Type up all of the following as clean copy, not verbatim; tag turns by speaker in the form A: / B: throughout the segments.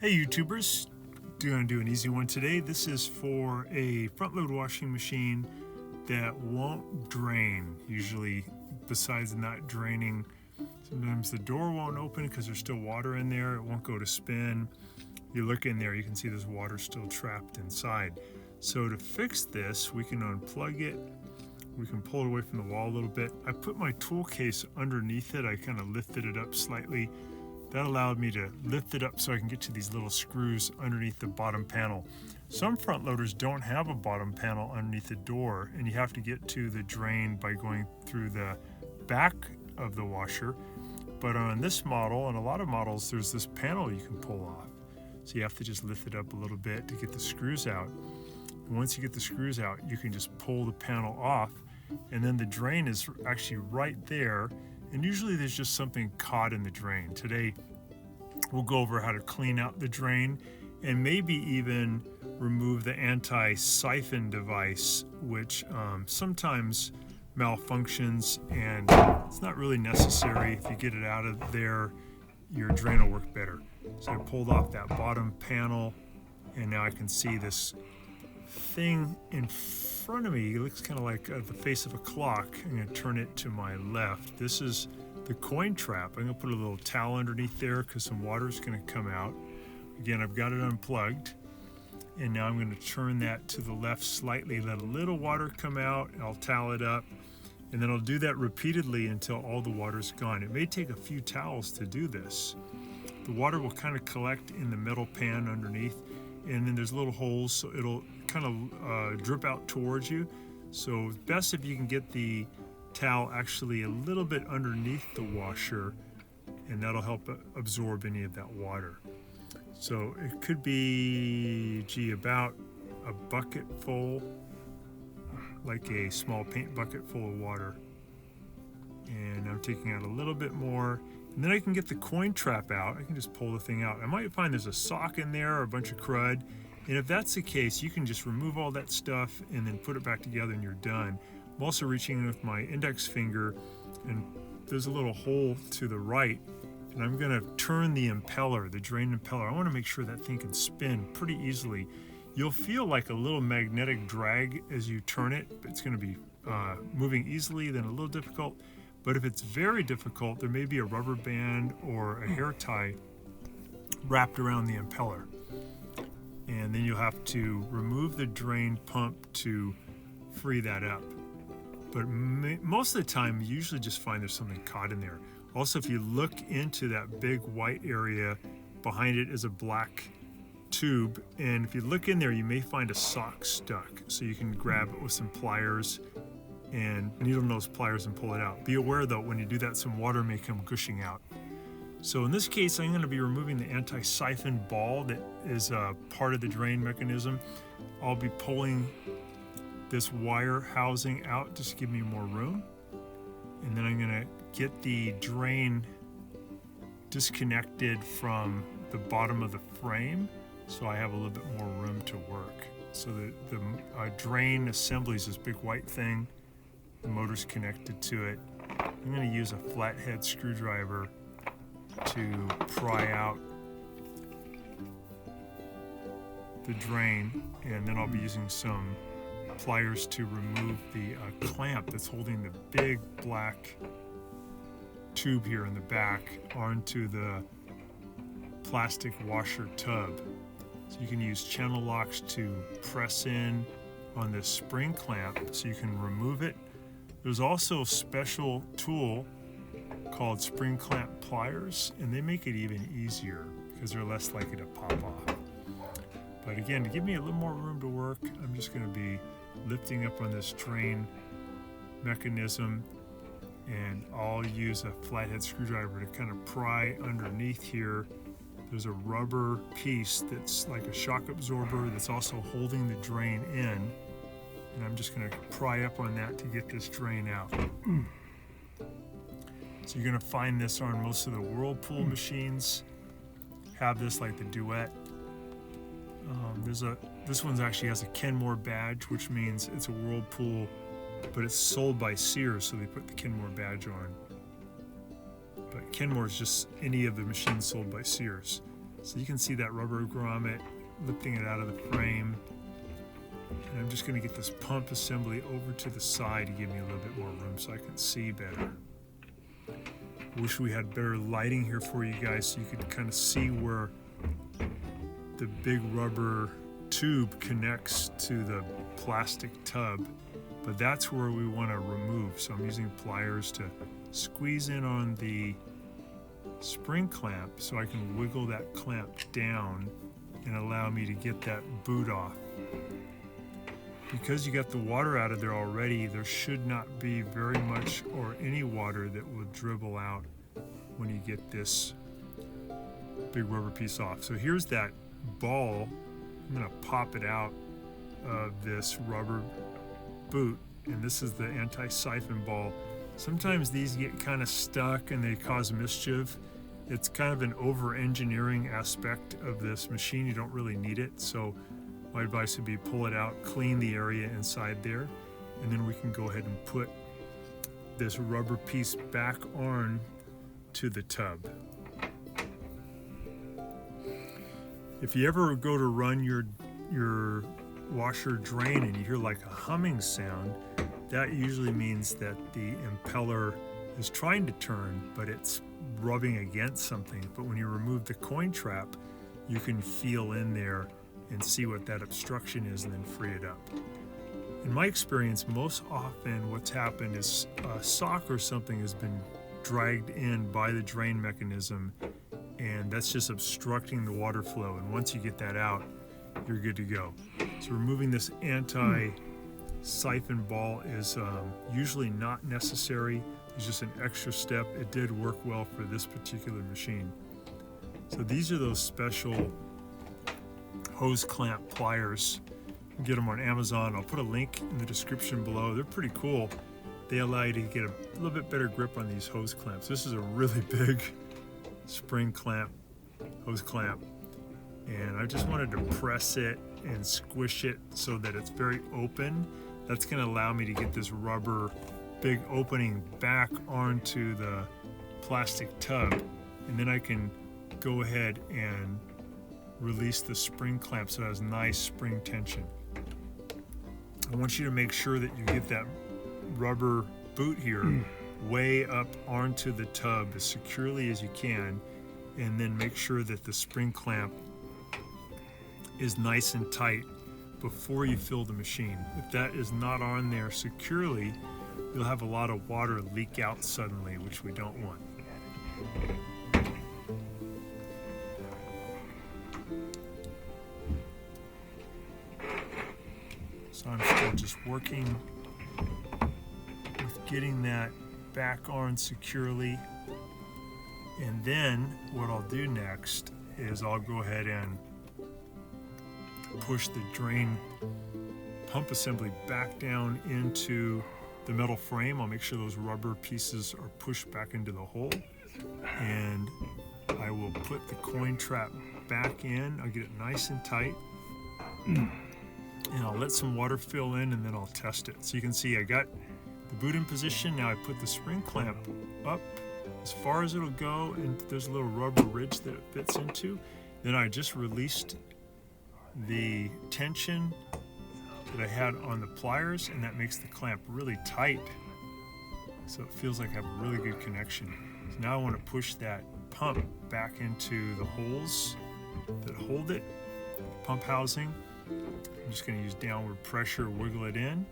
A: Hey YouTubers, gonna do an easy one today. This is for a front load washing machine that won't drain. Usually, besides not draining, sometimes the door won't open because there's still water in there. It won't go to spin. You look in there, you can see there's water still trapped inside. So to fix this, we can unplug it. We can pull it away from the wall a little bit. I put my tool case underneath it. I kind of lifted it up slightly. That allowed me to lift it up so I can get to these little screws underneath the bottom panel. Some front loaders don't have a bottom panel underneath the door, and you have to get to the drain by going through the back of the washer. But on this model and a lot of models, there's this panel you can pull off. So you have to just lift it up a little bit to get the screws out. And once you get the screws out, you can just pull the panel off, and then the drain is actually right there. And usually there's just something caught in the drain. Today, we'll go over how to clean out the drain and maybe even remove the anti-siphon device, which sometimes malfunctions, and it's not really necessary. If you get it out of there, your drain will work better. So I pulled off that bottom panel, and now I can see this thing in front of me. It looks kind of like the face of a clock. I'm going to turn it to my left. This is the coin trap. I'm going to put a little towel underneath there because some water is going to come out. Again, I've got it unplugged, and now I'm going to turn that to the left slightly, let a little water come out, and I'll towel it up, and then I'll do that repeatedly until all the water's gone. It may take a few towels to do this. The water will kind of collect in the metal pan underneath, and then there's little holes, so it'll kind of drip out towards you. So best if you can get the towel actually a little bit underneath the washer, and that'll help absorb any of that water. So it could be, about a bucket full, like a small paint bucket full of water. And I'm taking out a little bit more. And then I can get the coin trap out. I can just pull the thing out. I might find there's a sock in there or a bunch of crud. And if that's the case, you can just remove all that stuff and then put it back together and you're done. I'm also reaching in with my index finger, and there's a little hole to the right, and I'm going to turn the impeller, the drain impeller. I want to make sure that thing can spin pretty easily. You'll feel like a little magnetic drag as you turn it. It's going to be moving easily, then a little difficult. But if it's very difficult, there may be a rubber band or a hair tie wrapped around the impeller. And then you'll have to remove the drain pump to free that up. But most of the time, you usually just find there's something caught in there. Also, if you look into that big white area, behind it is a black tube. And if you look in there, you may find a sock stuck. So you can grab it with some pliers and needle nose pliers and pull it out. Be aware though, when you do that, some water may come gushing out. So in this case, I'm going to be removing the anti-siphon ball that is part of the drain mechanism. I'll be pulling this wire housing out just to give me more room. And then I'm going to get the drain disconnected from the bottom of the frame so I have a little bit more room to work. So the drain assembly is this big white thing. The motor's connected to it. I'm going to use a flathead screwdriver to pry out the drain, and then I'll be using some pliers to remove the clamp that's holding the big black tube here in the back onto the plastic washer tub. So you can use channel locks to press in on this spring clamp so you can remove it. There's also a special tool called spring clamp pliers, and they make it even easier because they're less likely to pop off. But again, to give me a little more room to work, I'm just going to be lifting up on this drain mechanism, and I'll use a flathead screwdriver to kind of pry underneath here. There's a rubber piece that's like a shock absorber that's also holding the drain in, and I'm just going to pry up on that to get this drain out. So you're going to find this on most of the Whirlpool machines. Have this, like the Duet. This one actually has a Kenmore badge, which means it's a Whirlpool, but it's sold by Sears, so they put the Kenmore badge on. But Kenmore is just any of the machines sold by Sears. So you can see that rubber grommet lifting it out of the frame. And I'm just going to get this pump assembly over to the side to give me a little bit more room so I can see better. Wish we had better lighting here for you guys so you could kind of see where the big rubber tube connects to the plastic tub, but that's where we want to remove. So I'm using pliers to squeeze in on the spring clamp so I can wiggle that clamp down and allow me to get that boot off. Because you got the water out of there already, there should not be very much or any water that will dribble out when you get this big rubber piece off. So here's that ball. I'm going to pop it out of this rubber boot, and this is the anti-siphon ball. Sometimes these get kind of stuck and they cause mischief. It's kind of an over-engineering aspect of this machine. You don't really need it, so my advice would be pull it out, clean the area inside there, and then we can go ahead and put this rubber piece back on to the tub. If you ever go to run your washer drain and you hear like a humming sound, that usually means that the impeller is trying to turn, but it's rubbing against something. But when you remove the coin trap, you can feel in there and see what that obstruction is and then free it up. In my experience, most often what's happened is a sock or something has been dragged in by the drain mechanism, and that's just obstructing the water flow. And once you get that out, you're good to go. So removing this anti-siphon ball is usually not necessary. It's just an extra step. It did work well for this particular machine. So these are those special hose clamp pliers. You can get them on Amazon. I'll put a link in the description below. They're pretty cool. They allow you to get a little bit better grip on these hose clamps. This is a really big spring clamp, hose clamp, and I just wanted to press it and squish it so that it's very open. That's going to allow me to get this rubber big opening back onto the plastic tub, and then I can go ahead and release the spring clamp so it has nice spring tension. I want you to make sure that you get that rubber boot here way up onto the tub as securely as you can, and then make sure that the spring clamp is nice and tight before you fill the machine. If that is not on there securely, you'll have a lot of water leak out suddenly, which we don't want. So I'm still just working with getting that back on securely. And then what I'll do next is I'll go ahead and push the drain pump assembly back down into the metal frame. I'll make sure those rubber pieces are pushed back into the hole, and I will put the coin trap back in. I'll get it nice and tight, and I'll let some water fill in, and then I'll test it. So you can see I got the boot in position. Now I put the spring clamp up as far as it'll go, and there's a little rubber ridge that it fits into. Then I just released the tension that I had on the pliers, and that makes the clamp really tight, so it feels like I have a really good connection. So now I want to push that pump back into the holes that hold it, pump housing. I'm just going to use downward pressure, wiggle it in.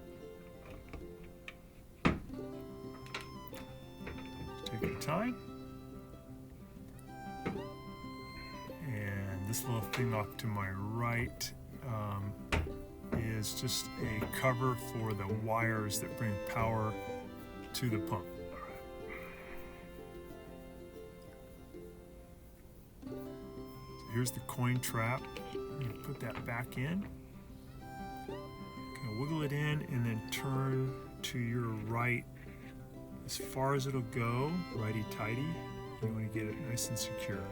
A: Take your time. And this little thing off to my right is just a cover for the wires that bring power to the pump. So here's the coin trap. You put that back in. Kind of wiggle it in and then turn to your right as far as it'll go, righty-tighty. You want to get it nice and secure.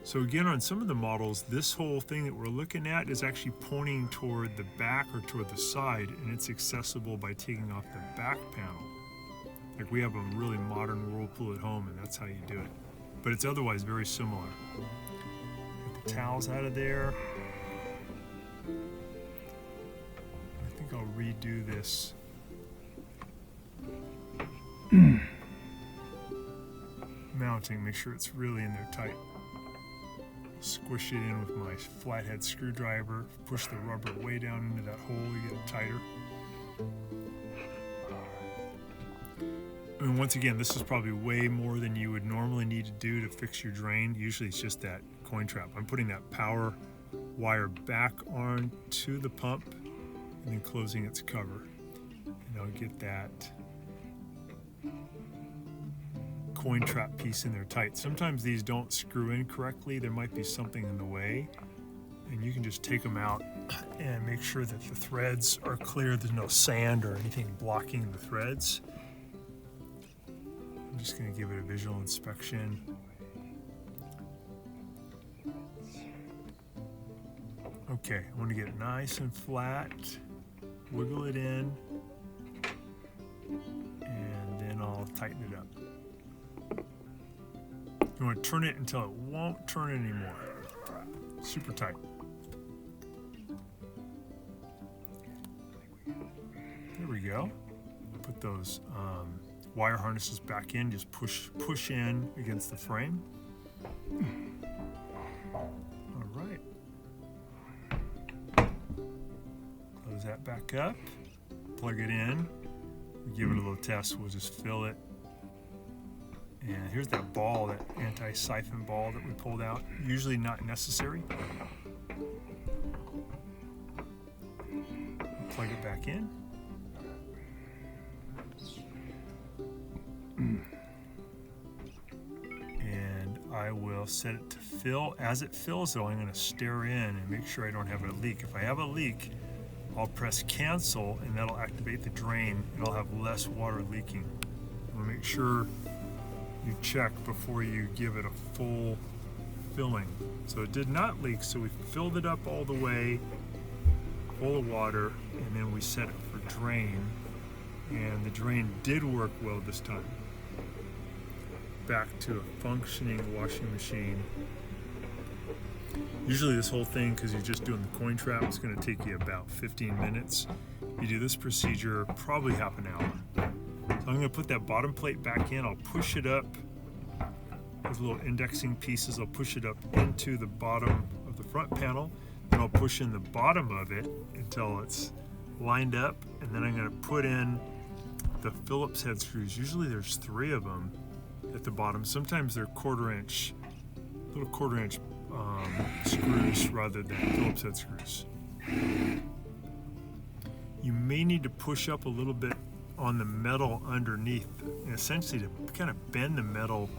A: So again, on some of the models, this whole thing that we're looking at is actually pointing toward the back or toward the side, and it's accessible by taking off the back panel. Like we have a really modern Whirlpool at home, and that's how you do it. but it's otherwise very similar. Get the towels out of there. I think I'll redo this. Mounting, make sure it's really in there tight. Squish it in with my flathead screwdriver, push the rubber way down into that hole, you get it tighter. And once again, this is probably way more than you would normally need to do to fix your drain. Usually it's just that coin trap. I'm putting that power wire back onto the pump and then closing its cover. And I'll get that coin trap piece in there tight. Sometimes these don't screw in correctly. There might be something in the way, and you can just take them out and make sure that the threads are clear. There's no sand or anything blocking the threads. I'm just going to give it a visual inspection. Okay, I want to get it nice and flat, wiggle it in, and then I'll tighten it up. You want to turn it until it won't turn anymore. Super tight. There we go. Put those wire harnesses back in. Just push in against the frame. All right. Close that back up. Plug it in. Give it a little test. We'll just fill it. And here's that ball, that anti-siphon ball that we pulled out. Usually not necessary. Plug it back in. And I will set it to fill. As it fills though, I'm going to stare in and make sure I don't have a leak. If I have a leak, I'll press cancel and that'll activate the drain and I'll have less water leaking. I'm going to make sure you check before you give it a full filling. So it did not leak, so we filled it up all the way, full of water, and then we set it for drain. And the drain did work well this time. Back to a functioning washing machine. Usually this whole thing, because you're just doing the coin trap, it's going to take you about 15 minutes. You do this procedure probably half an hour. So I'm going to put that bottom plate back in. I'll push it up with little indexing pieces. I'll push it up into the bottom of the front panel. Then I'll push in the bottom of it until it's lined up. And then I'm going to put in the Phillips head screws. Usually there's 3 of them at the bottom. Sometimes they're little quarter inch screws rather than Phillips head screws. You may need to push up a little bit on the metal underneath, and essentially to kind of bend the metal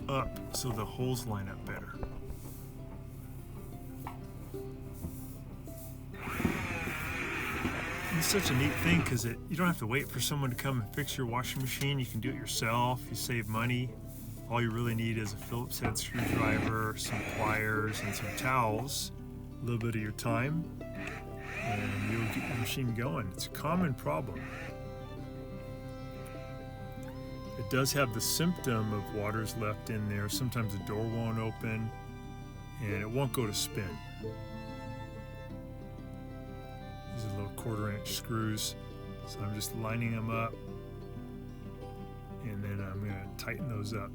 A: up so the holes line up better. It's such a neat thing because you don't have to wait for someone to come and fix your washing machine. You can do it yourself. You save money. All you really need is a Phillips head screwdriver, some pliers, and some towels, a little bit of your time, and you'll get your machine going. It's a common problem. It does have the symptom of water's left in there. Sometimes the door won't open and it won't go to spin. These are little quarter-inch screws. So I'm just lining them up and then I'm going to tighten those up.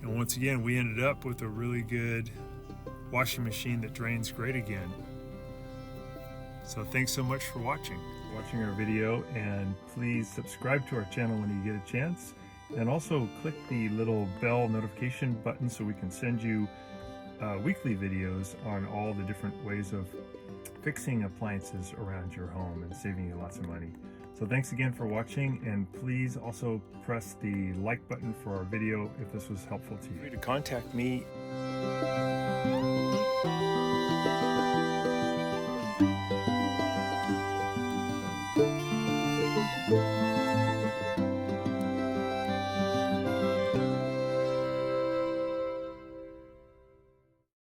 A: And once again, we ended up with a really good washing machine that drains great again. So thanks so much for watching our video, and please subscribe to our channel when you get a chance, and also click the little bell notification button so we can send you weekly videos on all the different ways of fixing appliances around your home and saving you lots of money. So thanks again for watching, and please also press the like button for our video if this was helpful to you. Feel free to contact me.